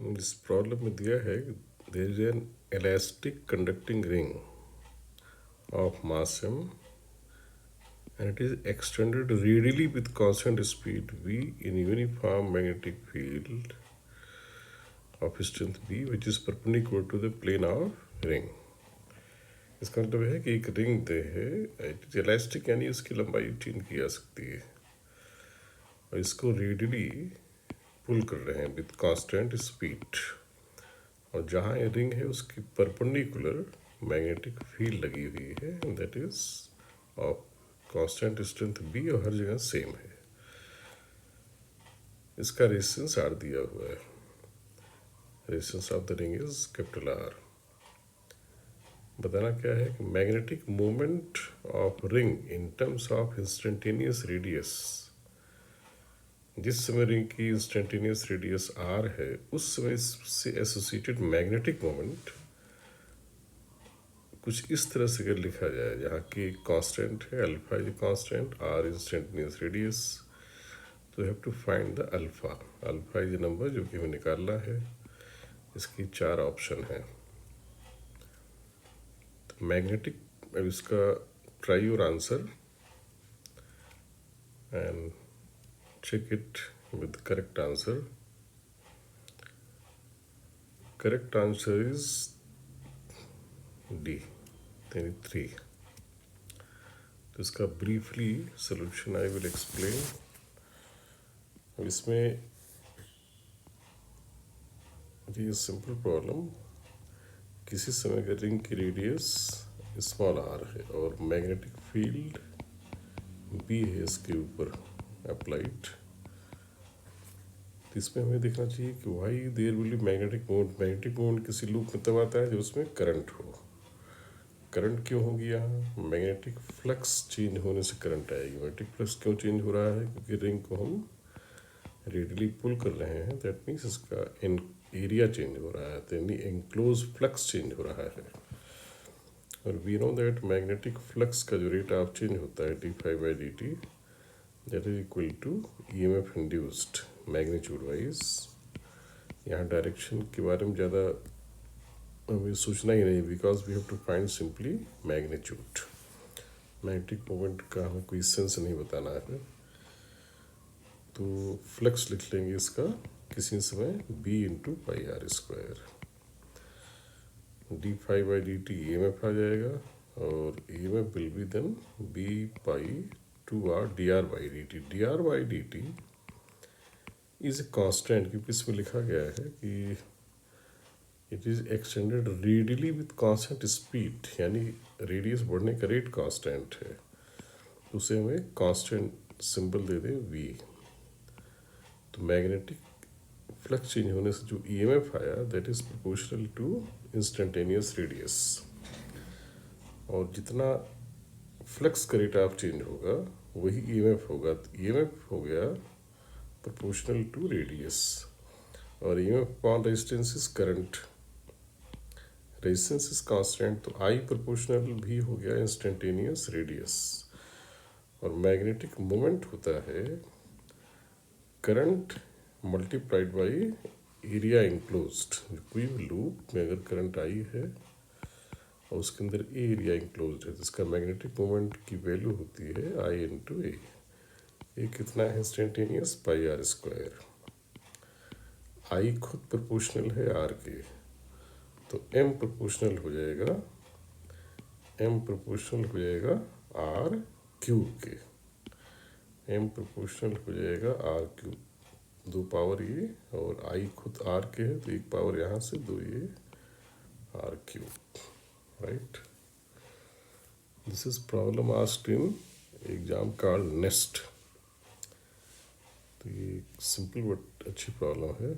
इस प्रॉब्लम में दिया है there is an elastic conducting ring of mass m and it is extended radially with constant speed v in uniform magnetic field of strength b which is perpendicular to the plane of ring. इसका मतलब है कि एक ring दे है, it is elastic यानी उसकी लंबाई change की जा सकती है और इसको रेडियली पुल कर रहे हैं विथ कांस्टेंट स्पीड, और जहाँ ये रिंग है उसकी परपेंडिकुलर मैग्नेटिक फील्ड लगी हुई है and that is of constant strength B और हर जगह सेम है. इसका रेजिस्टेंस आर दिया हुआ है. Resistance of the ring is capital R. बताना क्या है कि magnetic moment of ring in terms of instantaneous radius, जिस समय रिंग की इंस्टेंटेनियस रेडियस आर है उस समय से एसोसिएटेड मैग्नेटिक मोमेंट कुछ इस तरह से अगर लिखा जाए, जहाँ की कांस्टेंट है alpha is constant, R instantaneous radius, तो have to find the alpha. Alpha is number जो कि हमें निकालना है. इसकी 4 ऑप्शन है. तो मैग्नेटिक, अब इसका try your answer and check it with the correct answer. Correct answer is D, 3. तो इसका briefly solution I will explain. अब इसमें ये सिंपल प्रॉब्लम, किसी समय का रिंग की रेडियस स्मॉल आर है और मैग्नेटिक फील्ड बी है इसके ऊपर अप्लाइड. इसमें हमें देखना चाहिए कि why there will be magnetic moment. Magnetic moment किसी लूप में तब आता है जब उसमें करंट हो. करंट क्यों होगी यहाँ? मैग्नेटिक फ्लक्स चेंज होने से करंट आएगी. मैग्नेटिक फ्लक्स क्यों चेंज हो रहा है? क्योंकि रिंग को हम रेडियली पुल कर रहे हैं. दैट मीन्स इसका एरिया चेंज हो रहा है, यानी एनक्लोज फ्लक्स चेंज हो रहा है. और we know that magnetic flux का जो रेट ऑफ चेंज होता है d∅dt, that is equal to EMF induced magnitude wise. यहाँ डायरेक्शन के बारे में ज़्यादा हमें सोचना ही नहीं, because we have to find simply magnitude. Magnetic moment का हमें कोई सेंस नहीं बताना है. तो फ्लक्स लिख लेंगे इसका किसी समय b/πr². d∅dt EMF आ जाएगा और EMF will be then b/2r dr/dt. dr/dt is a constant, क्योंकि इसमें लिखा गया है कि it is extended radially with constant speed, यानी रेडियस बढ़ने का रेट कांस्टेंट है. उसे हमें कांस्टेंट सिंबल दे दें v. तो मैग्नेटिक फ्लक्स चेंज होने से जो EMF आया that is proportional to instantaneous radius, और जितना फ्लक्स का रेट ऑफ चेंज होगा वही EMF होगा. तो EMF हो गया proportional to radius, और EMF upon resistance is current. Resistance is constant, तो I प्रोपोर्शनल भी हो गया इंस्टेंटेनियस रेडियस. और मैग्नेटिक मोमेंट होता है current multiplied by area enclosed. कोई भी लूप में अगर करंट आई है और उसके अंदर एरिया इंक्लोज्ड है तो इसका मैग्नेटिक मोमेंट की वैल्यू होती है I/A. ये कितना है? Instantaneous πr². आई खुद प्रोपोर्शनल है आर के, तो m प्रोपोर्शनल हो जाएगा, m प्रोपोर्शनल हो जाएगा आर क्यूब के. m प्रोपोर्शनल हो जाएगा आर क्यूब. 2 पावर ये, और आई खुद आर के है तो 1 पावर यहाँ से 2 ये R cube. Right. This is problem asked in exam called NEST. तो ये सिंपल बट अच्छी प्रॉब्लम है.